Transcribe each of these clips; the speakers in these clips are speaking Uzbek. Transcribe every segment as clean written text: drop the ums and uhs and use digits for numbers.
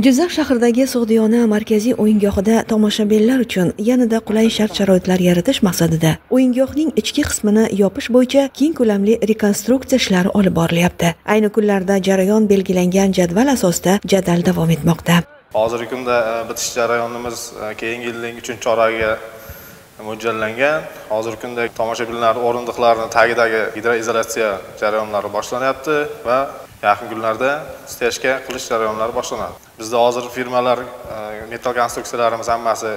Jizzax shahridagi Sug'diyona markaziy o'yingohida tomoshabinlar uchun yanada qulay shart-sharoitlar yaratish maqsadida o'yingohning ichki qismini yopish bo'yicha keng ko'lamli rekonstruksiya ishlari olib borilyapti. Ayni kunlarda jarayon belgilangan jadval asosida jadal davom etmoqda. Hozirgi kunda bitish jarayonimiz keyingi yilning 3-choragiga mo'ljallangan. Hozirgi kunda tomoshabinlar o'rindiqlarining tagidagi gidroizolyatsiya jarayonlari boshlanyapti va yaqin kunlarda stejga qilish jarayonlari boshlanadi. Bizda hozir firmalar metal konstruksiyalarimiz hammasi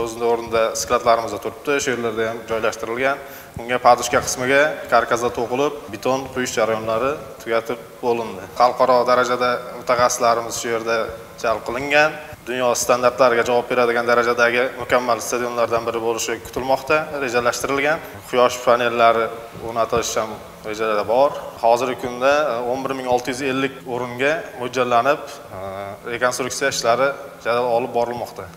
o'zida o'rinda skladlarimizda turibdi. Shu yerlarda ham joylashtirilgan. Unga padushka qismiga karkasda to'qilib, beton quyish jarayonlari tugatib bo'lindi. Xalqaro darajada mutaxassislarimiz shu yerda jalb qilingan. Dunyo standartlariga javob beradigan darajadagi mukammal stadionlardan biri bo'lishi kutilmoqda, rejalashtirilgan. Quyosh panellari o'rnatilishi ham rejalada bor. Hozirgi kunda 11650 o'ringa mo'ljallanib, rekonstruksiya ishlari jadal olib borilmoqda.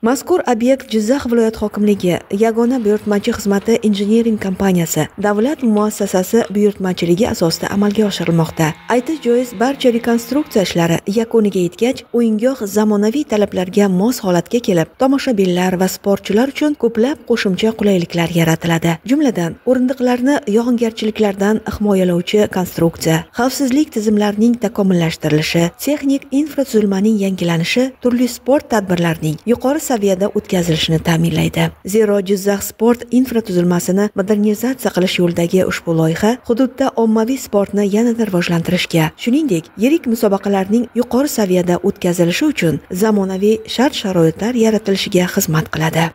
Mazkur obyekt Jizzax viloyat hokimligi, Yagona buyurtmachi xizmati injiniring kompaniyasi, davlat muassasasi buyurtmachiligi asosida amalga oshirilmoqda. Aytish joiz, barcha rekonstruksiya ishlari yakuniga yetgach, o'yingoh zamonaviy talablarga mos holatga kelib, tomoshabinlar va sportchilar uchun ko'plab qo'shimcha qulayliklar yaratiladi. Jumladan, o'rindiqlarni yog'ingarchiliklardan himoyalovchi konstruksiya, xavfsizlik tizimlarining takomillashtirilishi, texnik infratuzilmaning yangilanishi, turli sport tadbirlarining yuqori saviyada o'tkazilishini ta'minlaydi. Zero Jizzax sport infratuzilmasini modernizatsiya qilish yo'lidagi ushbu loyiha hududda ommaviy sportni yanada rivojlantirishga, shuningdek, yirik musobaqalarning yuqori saviyada o'tkazilishi uchun zamonaviy shart-sharoitlar yaratilishiga xizmat qiladi.